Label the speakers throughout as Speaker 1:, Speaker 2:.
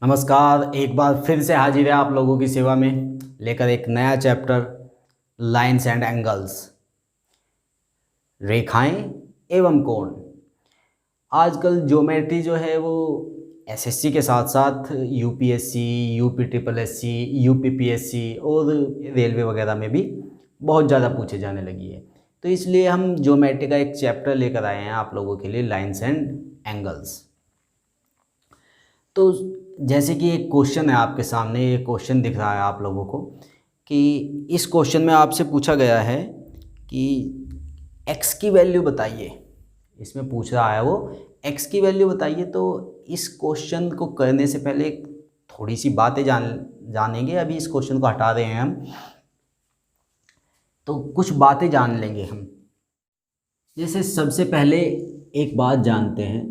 Speaker 1: नमस्कार। एक बार फिर से हाजिर है आप लोगों की सेवा में लेकर एक नया चैप्टर लाइंस एंड एंगल्स, रेखाएं एवं कोण। आजकल ज्योमेट्री जो है वो एसएससी के साथ साथ UPSC, UP triple SC, UPPSC और रेलवे वगैरह में भी बहुत ज़्यादा पूछे जाने लगी है। तो इसलिए हम ज्योमेट्री का एक चैप्टर लेकर आए हैं आप लोगों के लिए, लाइंस एंड एंगल्स। तो जैसे कि एक क्वेश्चन है आपके सामने, ये क्वेश्चन दिख रहा है आप लोगों को कि इस क्वेश्चन में आपसे पूछा गया है कि x की वैल्यू बताइए। इसमें पूछ रहा है वो x की वैल्यू बताइए। तो इस क्वेश्चन को करने से पहले थोड़ी सी बातें जानेंगे। अभी इस क्वेश्चन को हटा रहे हैं हम, तो कुछ बातें जान लेंगे हम। जैसे सबसे पहले एक बात जानते हैं,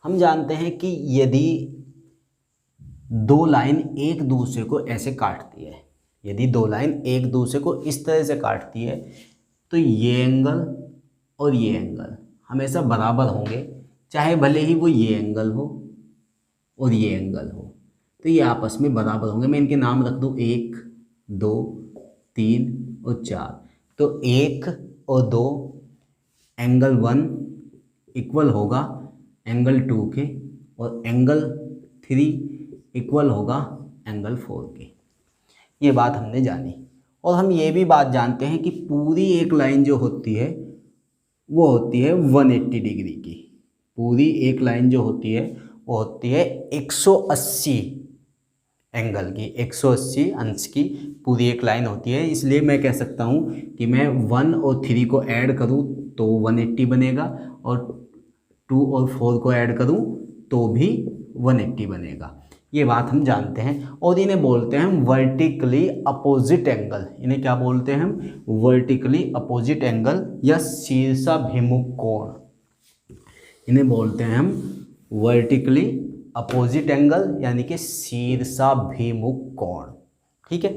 Speaker 1: हम जानते हैं कि यदि दो लाइन एक दूसरे को ऐसे काटती है, यदि दो लाइन एक दूसरे को इस तरह से काटती है, तो ये एंगल और ये एंगल हमेशा बराबर होंगे, चाहे भले ही वो ये एंगल हो और ये एंगल हो, तो ये आपस में बराबर होंगे। मैं इनके नाम रख दूँ 1, 2, 3 और 4। तो 1 और 2 एंगल 1 इक्वल होगा एंगल 2 के, और एंगल 3 इक्वल होगा एंगल 4 के। ये बात हमने जानी। और हम ये भी बात जानते हैं कि पूरी एक लाइन जो होती है वो होती है 180 डिग्री की। पूरी एक लाइन जो होती है वो होती है 180 एंगल की, 180 अंश की पूरी एक लाइन होती है। इसलिए मैं कह सकता हूँ कि मैं 1 और 3 को ऐड करूँ तो 180 बनेगा, और 2 और 4 को ऐड करूँ तो भी 180 बनेगा। ये बात हम जानते हैं। और इन्हें बोलते हैं हम वर्टिकली अपोजिट एंगल। इन्हें क्या बोलते हैं हम? वर्टिकली अपोजिट एंगल या शीर्षाभिमुख कोण। इन्हें बोलते हैं हम वर्टिकली अपोजिट एंगल यानी कि शीर्षाभिमुख कोण। ठीक है।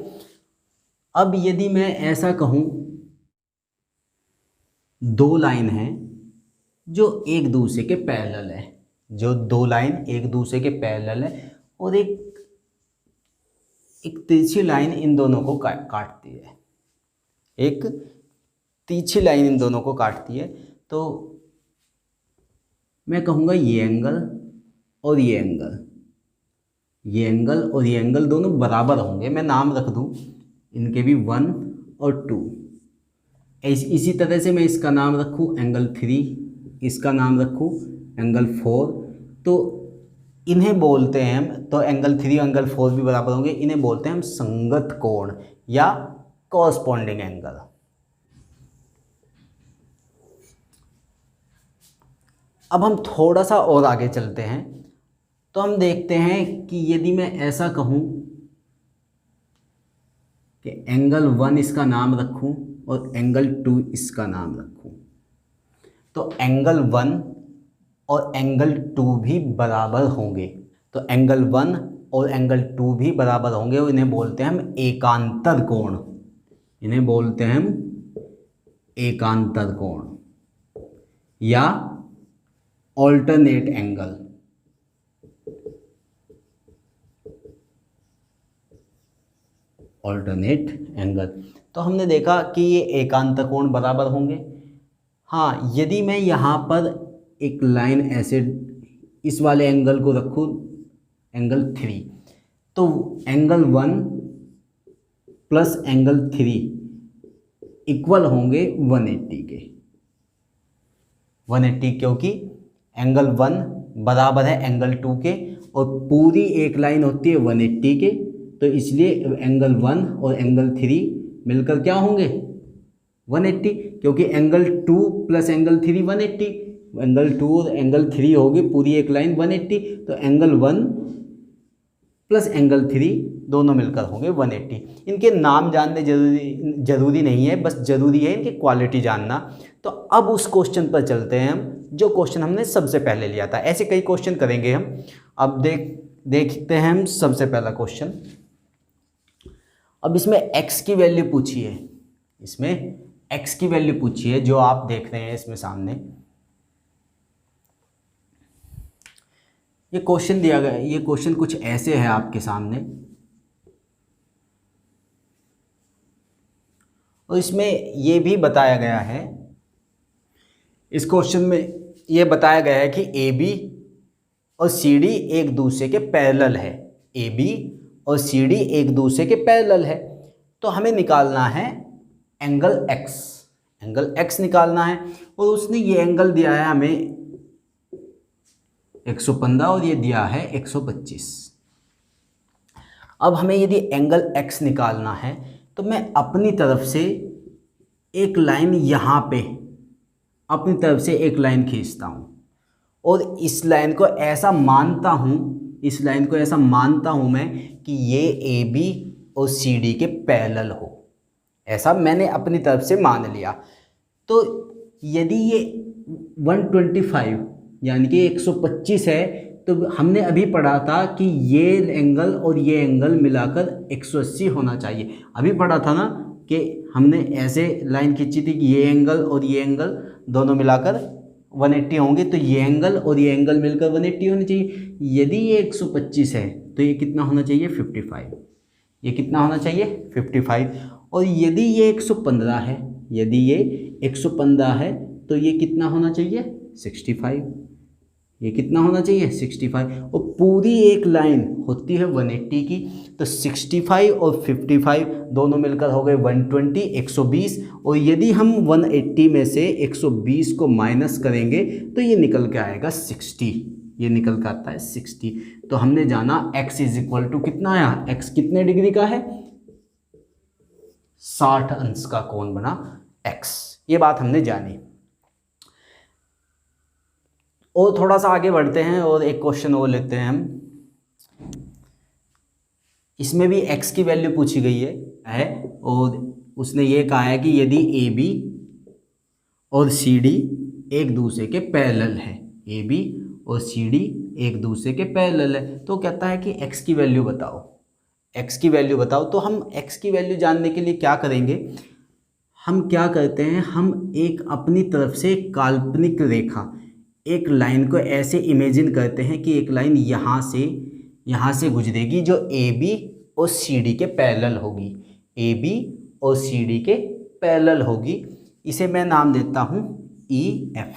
Speaker 1: अब यदि मैं ऐसा कहूं, दो लाइन है जो एक दूसरे के पैरेलल है, जो दो लाइन एक दूसरे के पैरेलल है, और एक तिरछी लाइन इन दोनों को काटती है, एक तिरछी लाइन इन दोनों को काटती है। तो मैं कहूँगा ये एंगल और ये एंगल, ये एंगल और ये एंगल दोनों बराबर होंगे। मैं नाम रख दूँ इनके भी 1 और 2। इसी तरह से मैं इसका नाम रखूँ एंगल 3, इसका नाम रखूँ एंगल 4। तो इन्हें बोलते हैं हम, तो एंगल 3 और एंगल 4 भी बराबर होंगे। इन्हें बोलते हैं हम संगत कोण या कॉरस्पॉन्डिंग एंगल। अब हम थोड़ा सा और आगे चलते हैं, तो हम देखते हैं कि यदि मैं ऐसा कहूं कि एंगल 1 इसका नाम रखूं और एंगल 2 इसका नाम रखूं, तो एंगल 1 और एंगल 2 भी बराबर होंगे। तो एंगल 1 और एंगल 2 भी बराबर होंगे, और इन्हें बोलते हैं हम एकांतर कोण। इन्हें बोलते हैं हम एकांतर कोण या ऑल्टरनेट एंगल। Alternate angle. तो हमने देखा कि ये एकांतर कोण बराबर होंगे। हाँ, यदि मैं यहाँ पर एक लाइन ऐसे इस वाले एंगल को रखूँ एंगल 3, तो एंगल 1 प्लस एंगल 3 इक्वल होंगे 180 के। 180 क्योंकि एंगल 1 बराबर है एंगल 2 के, और पूरी एक लाइन होती है 180 के, तो इसलिए एंगल 1 और एंगल 3 मिलकर क्या होंगे? 180। क्योंकि एंगल 2 प्लस एंगल 3 180, एंगल 2 और एंगल 3 होगी पूरी एक लाइन 180, तो एंगल 1 प्लस एंगल 3 दोनों मिलकर होंगे 180। इनके नाम जानने जरूरी नहीं है, बस जरूरी है इनकी क्वालिटी जानना। तो अब उस क्वेश्चन पर चलते हैं हम, जो क्वेश्चन हमने सबसे पहले लिया था। ऐसे कई क्वेश्चन करेंगे हम। अब देखते हैं हम सबसे पहला क्वेश्चन। अब इसमें x की वैल्यू पूछी है, इसमें x की वैल्यू पूछी है, जो आप देख रहे हैं इसमें सामने। ये क्वेश्चन दिया गया, ये क्वेश्चन कुछ ऐसे है आपके सामने, और इसमें ये भी बताया गया है, इस क्वेश्चन में ये बताया गया है कि ए बी और सी डी एक दूसरे के पैरेलल है, ए बी और सी डी एक दूसरे के पैरेलल है, तो हमें निकालना है एंगल एक्स, एंगल एक्स निकालना है। और उसने ये एंगल दिया है हमें 115 और ये दिया है 125। अब हमें यदि एंगल एक्स निकालना है तो मैं अपनी तरफ से एक लाइन यहाँ पे अपनी तरफ से एक लाइन खींचता हूँ और इस लाइन को ऐसा मानता हूँ, इस लाइन को ऐसा मानता हूँ मैं कि ये ए बी और सी डी के पैरेलल हो, ऐसा मैंने अपनी तरफ से मान लिया। तो यदि ये 125 यानी कि 125 है, तो हमने अभी पढ़ा था कि ये एंगल और ये एंगल मिलाकर 180 होना चाहिए। अभी पढ़ा था ना कि हमने ऐसे लाइन खींची थी कि ये एंगल और ये एंगल दोनों मिलाकर 180 होंगे, तो ये एंगल और ये एंगल मिलकर 180 होनी चाहिए। यदि ये 125 है तो ये कितना होना चाहिए 55, ये कितना होना चाहिए 55। और यदि ये 115 है, यदि ये 115 है तो ये कितना होना चाहिए 65, ये कितना होना चाहिए 65। और पूरी एक लाइन होती है 180 की, तो 65 और 55 दोनों मिलकर हो गए 120, 120। और यदि हम 180 में से 120 को माइनस करेंगे तो ये निकल के आएगा 60, ये निकल के आता है 60। तो हमने जाना x इज इक्वल टू कितना आया, x कितने डिग्री का है 60 अंश का कोण बना x, ये बात हमने जानी। और थोड़ा सा आगे बढ़ते हैं और एक क्वेश्चन और लेते हैं हम। इसमें भी x की वैल्यू पूछी गई है और उसने ये कहा है कि यदि ए बी और सी डी एक दूसरे के पैरेलल है, ए बी और सी डी एक दूसरे के पैरेलल है, तो कहता है कि x की वैल्यू बताओ, x की वैल्यू बताओ। तो हम x की वैल्यू जानने के लिए क्या करेंगे, हम क्या करते हैं, हम एक अपनी तरफ से एक काल्पनिक रेखा, एक लाइन को ऐसे इमेजिन करते हैं कि एक लाइन यहाँ से गुजरेगी जो ए बी और सी डी के पैरेलल होगी, ए बी और सी डी के पैरेलल होगी। इसे मैं नाम देता हूँ ई एफ,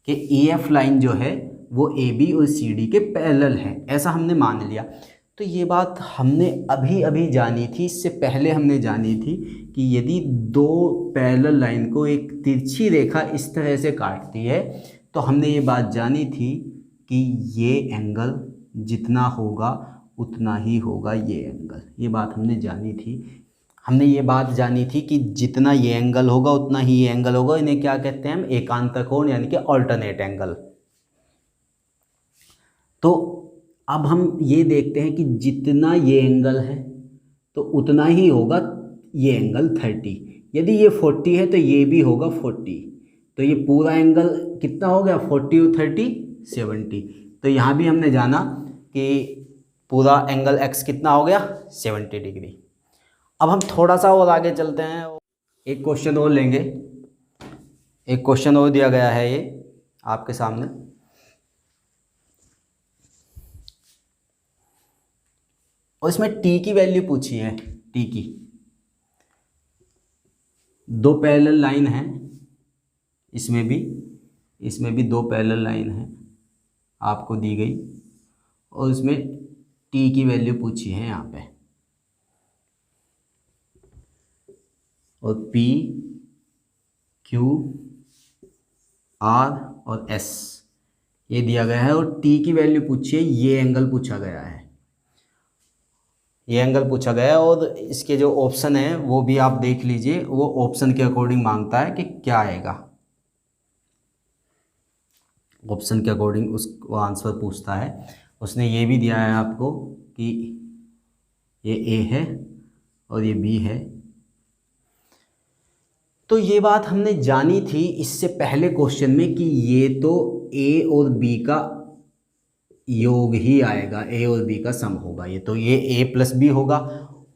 Speaker 1: कि ई एफ लाइन जो है वो ए बी और सी डी के पैरेलल है, ऐसा हमने मान लिया। तो ये बात हमने अभी अभी जानी थी, इससे पहले हमने जानी थी कि यदि दो पैरेलल लाइन को एक तिरछी रेखा इस तरह से काटती है तो हमने ये बात जानी थी कि ये एंगल जितना होगा उतना ही होगा ये एंगल, ये बात हमने जानी थी। हमने ये बात जानी थी कि जितना ये एंगल होगा उतना ही ये एंगल होगा। इन्हें क्या कहते हैं हम, एकांतर कोण यानी कि ऑल्टरनेट एंगल। तो अब हम ये देखते हैं कि जितना ये एंगल है तो उतना ही होगा ये एंगल 30। यदि ये 40 है तो ये भी होगा 40, तो ये पूरा एंगल कितना हो गया 40 और 30 70। तो यहाँ भी हमने जाना कि पूरा एंगल x कितना हो गया 70 डिग्री। अब हम थोड़ा सा और आगे चलते हैं, एक क्वेश्चन और लेंगे। एक क्वेश्चन और दिया गया है ये आपके सामने, और इसमें t की वैल्यू पूछी है, t की। दो पैरेलल लाइन है, इसमें भी दो पैरेलल लाइन है आपको दी गई, और इसमें t की वैल्यू पूछी है यहाँ पे, और p q r और s ये दिया गया है, और t की वैल्यू पूछी है, ये एंगल पूछा गया है, ये एंगल पूछा गया है। और इसके जो ऑप्शन है वो भी आप देख लीजिए, वो ऑप्शन के अकॉर्डिंग मांगता है कि क्या आएगा, ऑप्शन के अकॉर्डिंग उसको आंसर पूछता है। उसने ये भी दिया है आपको कि ये ए है और ये बी है। तो ये बात हमने जानी थी इससे पहले क्वेश्चन में कि ये तो ए और बी का योग ही आएगा, ए और बी का सम होगा, ये तो ये ए प्लस बी होगा।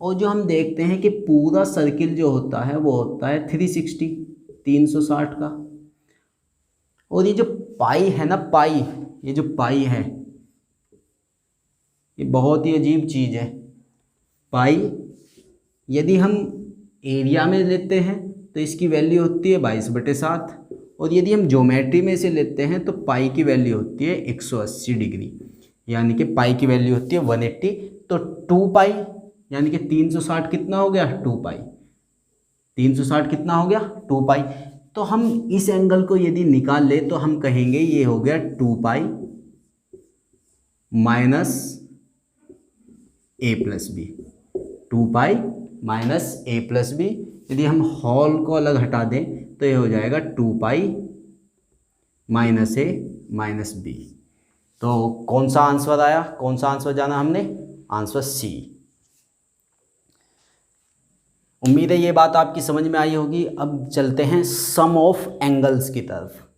Speaker 1: और जो हम देखते हैं कि पूरा सर्किल जो होता है वो होता है 360 का, और ये जो पाई है ना, पाई, ये जो पाई है ये बहुत ही अजीब चीज़ है। पाई यदि हम एरिया में लेते हैं तो इसकी वैल्यू होती है 22/7, और यदि हम ज्योमेट्री में से लेते हैं तो पाई की वैल्यू होती है 180 डिग्री, यानी कि पाई की वैल्यू होती है 180। तो 2 पाई यानी कि 360 कितना हो गया, 2 पाई। 360 कितना हो गया, 2 पाई। तो हम इस एंगल को यदि निकाल ले तो हम कहेंगे ये हो गया 2 pi minus a+b, 2 pi minus a+b। यदि हम हॉल को अलग हटा दें तो ये हो जाएगा 2 pi minus a minus b। तो कौन सा आंसर आया, कौन सा आंसर जाना हमने, आंसर सी। उम्मीद है ये बात आपकी समझ में आई होगी। अब चलते हैं सम ऑफ एंगल्स की तरफ।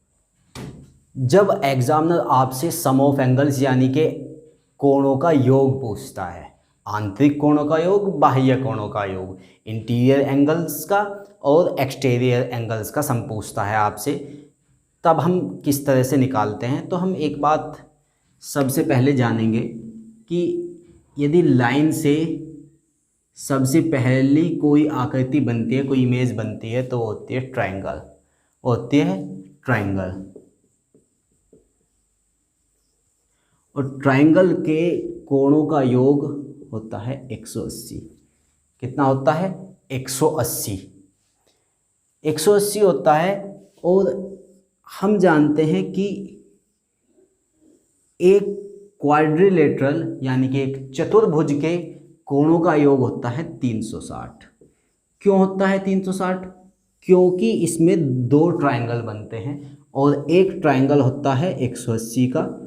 Speaker 1: जब एग्जामिनर आपसे सम ऑफ एंगल्स यानी कि कोणों का योग पूछता है, आंतरिक कोणों का योग, बाह्य कोणों का योग, इंटीरियर एंगल्स का और एक्सटीरियर एंगल्स का सम पूछता है आपसे, तब हम किस तरह से निकालते हैं। तो हम एक बात सबसे पहले जानेंगे कि यदि लाइन से सबसे पहली कोई आकृति बनती है, कोई इमेज बनती है, तो होती है ट्रायंगल, होती है ट्रायंगल। और ट्रायंगल के कोणों का योग होता है 180। कितना होता है, 180, 180 होता है। और हम जानते हैं कि एक क्वाड्रिलेटरल यानी कि एक चतुर्भुज के कोणों का योग होता है 360। क्यों होता है 360? क्योंकि इसमें 2 ट्रायंगल बनते हैं और एक ट्रायंगल होता है 180 का,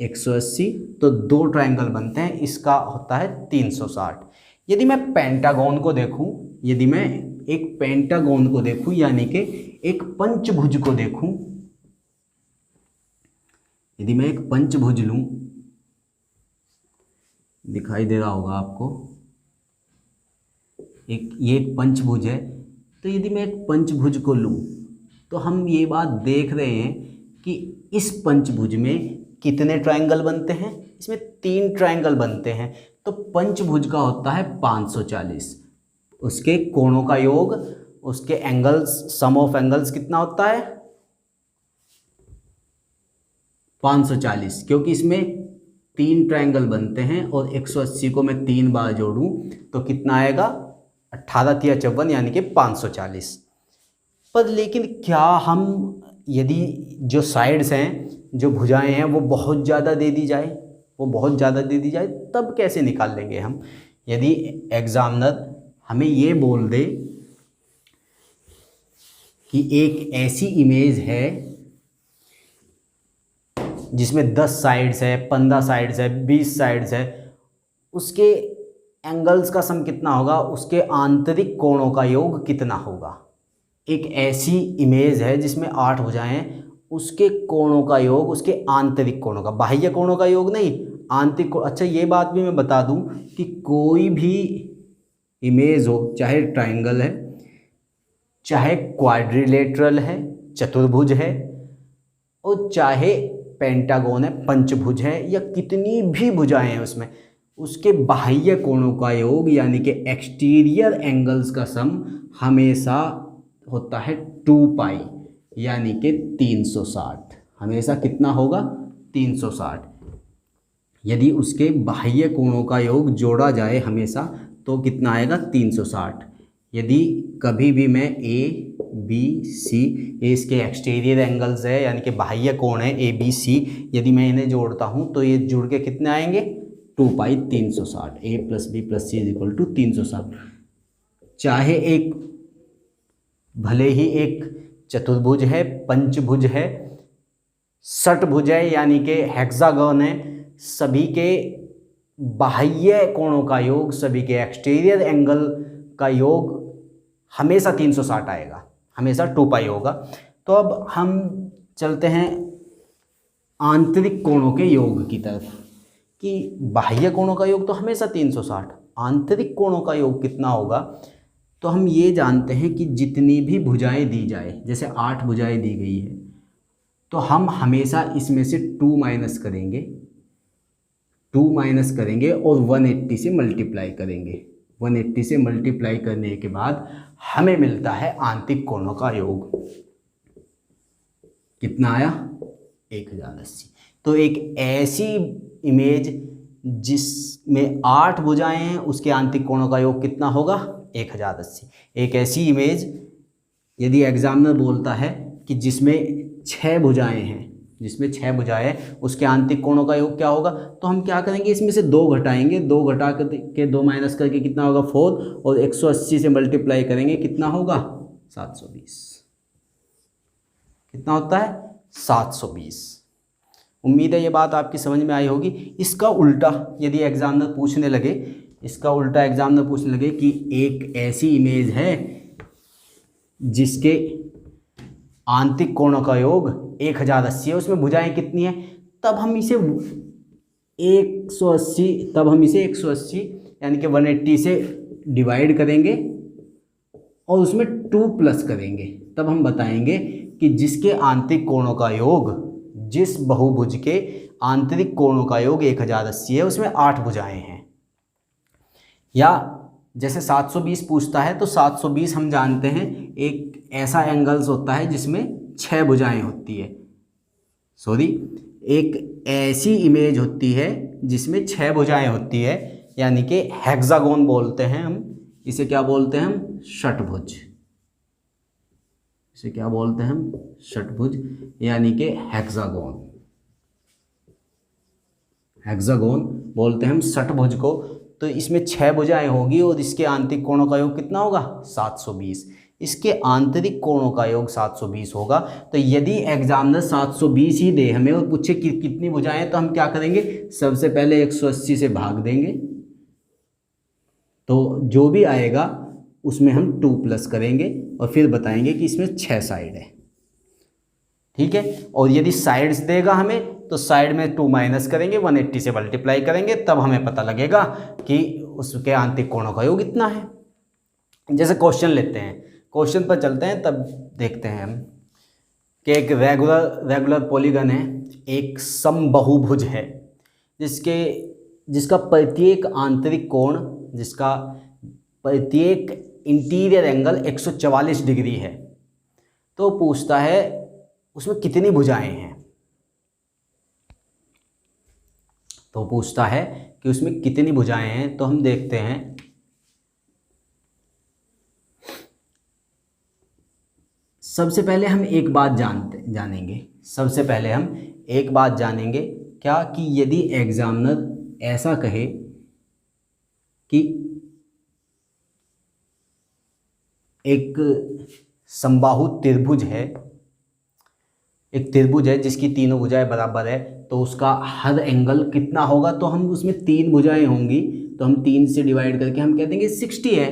Speaker 1: 180, तो 2 ट्रायंगल बनते हैं, इसका होता है 360। यदि मैं पेंटागन को देखूं, यदि मैं एक पेंटागन को देखूं यानी कि एक पंचभुज को देखूं, यदि मैं एक पंचभुज लूं, दिखाई दे रहा होगा आपको, ये एक पंचभुज है। तो यदि मैं एक पंचभुज को लूं तो हम ये बात देख रहे हैं कि इस पंचभुज में कितने ट्रायंगल बनते हैं, इसमें 3 ट्रायंगल बनते हैं। तो पंचभुज का होता है 540, उसके कोणों का योग, उसके एंगल्स, सम ऑफ एंगल्स कितना होता है, 540, क्योंकि इसमें 3 ट्रायंगल बनते हैं और 180 को मैं 3 बार जोड़ूं तो कितना आएगा, 18×3 यानी कि 540। पर लेकिन क्या हम यदि जो साइड्स हैं, जो भुजाएं हैं, वो बहुत ज़्यादा दे दी जाए, वो बहुत ज़्यादा दे दी जाए, तब कैसे निकाल लेंगे हम? यदि एग्जामिनर हमें ये बोल दे कि एक ऐसी इमेज है जिसमें 10 साइड्स है, 15 साइड्स है, 20 साइड्स है, उसके एंगल्स का सम कितना होगा, उसके आंतरिक कोणों का योग कितना होगा। एक ऐसी इमेज है जिसमें 8 भुजाएं हैं, उसके कोणों का योग, उसके आंतरिक कोणों का, बाह्य कोणों का योग नहीं, आंतरिक कोण। अच्छा, ये बात भी मैं बता दूं कि कोई भी इमेज हो, चाहे ट्रायंगल है, चाहे क्वाड्रिलेटरल है, चतुर्भुज है, और चाहे पेंटागन है, पंचभुज है, या कितनी भी भुजाएं हैं उसमें, उसके बाह्य कोणों का योग यानी कि एक्सटीरियर एंगल्स का सम हमेशा होता है 2 पाई यानी कि 360। हमेशा कितना होगा, 360। यदि उसके बाह्य कोणों का योग जोड़ा जाए हमेशा तो कितना आएगा, 360। यदि कभी भी मैं ए बी सी, ये इसके एक्सटीरियर एंगल्स है यानी कि बाह्य कोण है ए बी सी, यदि मैं इन्हें जोड़ता हूँ तो ये जुड़ के कितने आएंगे, 2 पाई 360, a+b+c=360। चाहे एक, भले ही एक चतुर्भुज है, पंचभुज है, षटभुज है यानी कि हेक्सागन है, सभी के बाह्य कोणों का योग, सभी के एक्सटीरियर एंगल का योग हमेशा 360 आएगा, हमेशा 2 पाई होगा। तो अब हम चलते हैं आंतरिक कोणों के योग की तरफ कि बाह्य कोणों का योग तो हमेशा 360, आंतरिक कोणों का योग कितना होगा। तो हम ये जानते हैं कि जितनी भी भुजाएं दी जाए, जैसे 8 भुजाएं दी गई है, तो हम हमेशा इसमें से 2 माइनस करेंगे 2 माइनस करेंगे और 180 से मल्टीप्लाई करेंगे। 180 से मल्टीप्लाई करने के बाद हमें मिलता है आंतरिक कोणों का योग। कितना आया? 1080। तो एक ऐसी इमेज जिसमें 8 भुजाएं हैं उसके आंतरिक कोणों का योग कितना होगा? 1080। एक ऐसी इमेज यदि एग्जामिनर बोलता है कि जिसमें 6 भुजाएं हैं, जिसमें 6 भुजाएं, उसके आंतरिक कोणों का योग क्या होगा? तो हम क्या करेंगे, इसमें से 2 घटाएंगे, 2 घटा के 2 माइनस करके कितना होगा? 4, और 180 से मल्टीप्लाई करेंगे, कितना होगा? 720। कितना होता है? 720। उम्मीद है ये बात आपकी समझ में आई होगी। इसका उल्टा यदि एग्जामिनर पूछने लगे, इसका उल्टा एग्जामिनर पूछने लगे कि एक ऐसी इमेज है जिसके आंतरिक कोणों का योग 1080 है, उसमें भुजाएं कितनी है, तब हम इसे 180 यानी कि 180 से डिवाइड करेंगे और उसमें 2 प्लस करेंगे। तब हम बताएंगे कि जिसके आंतरिक कोणों का योग, जिस बहुभुज के आंतरिक कोणों का योग 1080 है उसमें 8 भुजाएं हैं। या जैसे 720 पूछता है तो 720 हम जानते हैं एक ऐसा एंगल्स होता है जिसमें 6 भुजाएं होती है। एक ऐसी इमेज होती है जिसमें 6 भुजाएं होती है, यानी कि हेक्सागोन बोलते हैं हम इसे। क्या बोलते हैं हम? षटभुज। इसे क्या बोलते हैं हम? षटभुज, यानी कि हेक्सागोन। हेक्सागोन बोलते हैं हम षटभुज को। तो इसमें 6 भुजाएं होगी और इसके आंतरिक कोणों का योग कितना होगा? 720। इसके आंतरिक कोणों का योग 720 होगा। तो यदि एग्जामिनर 720 ही दे हमें और पूछे कि कितनी भुजाएं, तो हम क्या करेंगे? सबसे पहले 180 से भाग देंगे, तो जो भी आएगा उसमें हम 2 प्लस करेंगे और फिर बताएंगे कि इसमें 6 साइड है। ठीक है। और यदि साइड्स देगा हमें तो साइड में 2 माइनस करेंगे, 180 से मल्टीप्लाई करेंगे, तब हमें पता लगेगा कि उसके आंतरिक कोणों का योग इतना है। जैसे क्वेश्चन लेते हैं, क्वेश्चन पर चलते हैं, तब देखते हैं हम कि एक रेगुलर पॉलीगन है, एक समबाहुभुज है जिसका प्रत्येक आंतरिक कोण, जिसका प्रत्येक इंटीरियर एंगल 144 डिग्री है। तो पूछता है उसमें कितनी भुजाएं हैं। तो पूछता है कि उसमें कितनी भुजाएं हैं। तो हम देखते हैं, सबसे पहले हम एक बात जानेंगे। सबसे पहले हम एक बात जानेंगे क्या, कि यदि एग्जामिनर ऐसा कहे कि एक समबाहु त्रिभुज है, एक त्रिभुज है जिसकी तीनों भुजाएं बराबर है, तो उसका हर एंगल कितना होगा? तो हम उसमें 3 भुजाएं होंगी, तो हम 3 से डिवाइड करके हम कह देंगे 60 है।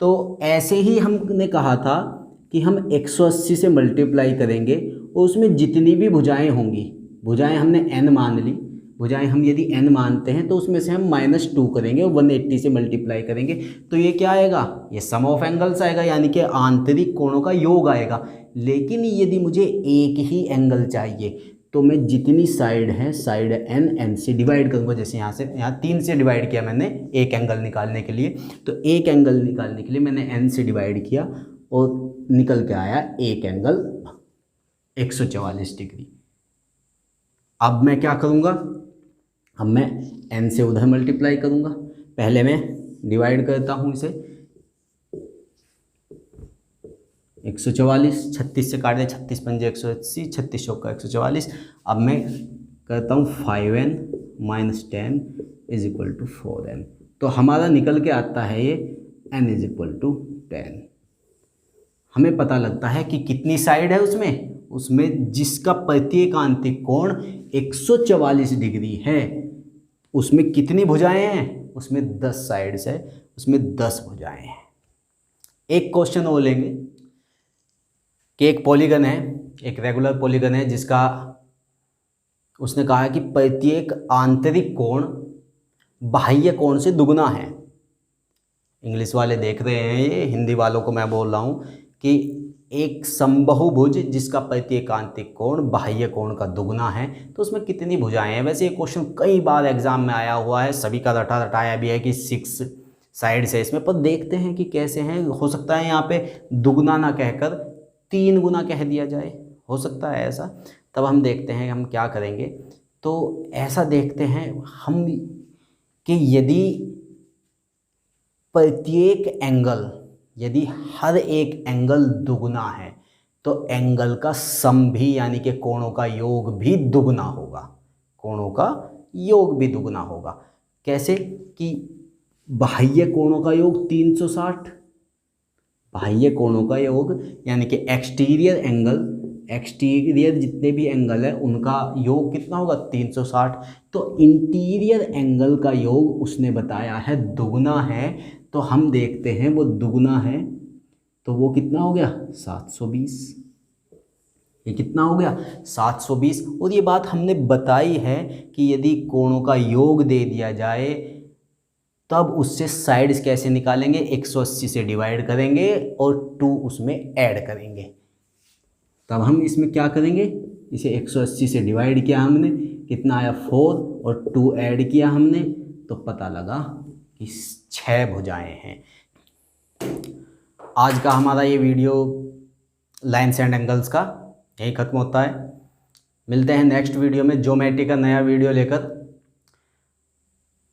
Speaker 1: तो ऐसे ही हमने कहा था कि हम 180 से मल्टीप्लाई करेंगे और उसमें जितनी भी भुजाएं होंगी, भुजाएं हमने n मान ली, भुजाएं हम यदि n मानते हैं तो उसमें से हम -2 करेंगे और 180 से मल्टीप्लाई करेंगे, तो ये क्या आएगा? ये सम ऑफ एंगल्स आएगा, यानी कि आंतरिक कोणों का योग आएगा। लेकिन यदि मुझे एक ही एंगल चाहिए तो मैं जितनी साइड है, साइड n से डिवाइड करूँगा। जैसे यहाँ 3 से डिवाइड किया मैंने एक एंगल निकालने के लिए, तो एक एंगल निकालने के लिए मैंने n से डिवाइड किया और निकल के आया एक एंगल 144 डिग्री। अब मैं क्या करूँगा? अब मैं n से उधर मल्टीप्लाई करूँगा। पहले मैं डिवाइड करता हूँ इसे, 144, 36 से काट दे, 36 पंजे 180, 36 चौका 144। अब मैं करता हूँ 5n - 10 = 4n। तो हमारा निकल के आता है ये n = 10। हमें पता लगता है कि कितनी साइड है उसमें जिसका प्रत्येक आंतरिक कोण 144 डिग्री है, उसमें कितनी भुजाएं हैं? उसमें 10 साइड्स है, उसमें 10 भुजाएं हैं। एक क्वेश्चन और लेंगे कि एक पॉलीगन है, एक रेगुलर पॉलीगन है जिसका उसने कहा है कि प्रत्येक आंतरिक कोण बाह्य कोण से दुगुना है। इंग्लिश वाले देख रहे हैं, ये हिंदी वालों को मैं बोल रहा हूँ कि एक समबाहुभुज जिसका प्रत्येकांतिक कोण बाह्य कोण का दुगना है, तो उसमें कितनी भुजाएं हैं। वैसे ये क्वेश्चन कई बार एग्जाम में आया हुआ है, सभी का रटा रटाया भी है कि 6 साइड्स है इसमें, पर देखते हैं कि कैसे हैं। हो सकता है यहाँ पे दुगना ना कहकर 3 गुना कह दिया जाए, हो सकता है ऐसा। तब हम देखते हैं हम क्या करेंगे। तो ऐसा देखते हैं हम कि यदि प्रत्येक एंगल, यदि हर एक एंगल दुगना है तो एंगल का सम भी यानी कि कोणों का योग भी दुगना होगा, कोणों का योग भी दुगना होगा। कैसे कि बाह्य कोणों का योग 360, बाह्य कोणों का योग यानी कि एक्सटीरियर एंगल, एक्सटीरियर जितने भी एंगल है उनका योग कितना होगा 360। तो इंटीरियर एंगल का योग उसने बताया है दुगना है, तो हम देखते हैं वो दुगना है तो वो कितना हो गया 720। ये कितना हो गया 720। और ये बात हमने बताई है कि यदि कोणों का योग दे दिया जाए तब उससे साइड्स कैसे निकालेंगे, 180 से डिवाइड करेंगे और 2 उसमें ऐड करेंगे। तब हम इसमें क्या करेंगे, इसे 180 से डिवाइड किया हमने, कितना आया 4 और 2 ऐड किया हमने तो पता लगा कि 6 भुजाएं हैं। आज का हमारा ये वीडियो लाइन्स एंड एंगल्स का यही ख़त्म होता है। मिलते हैं नेक्स्ट वीडियो में, ज्योमेट्री का नया वीडियो लेकर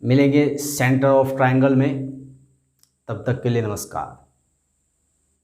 Speaker 1: मिलेंगे सेंटर ऑफ ट्रायंगल में। तब तक के लिए नमस्कार।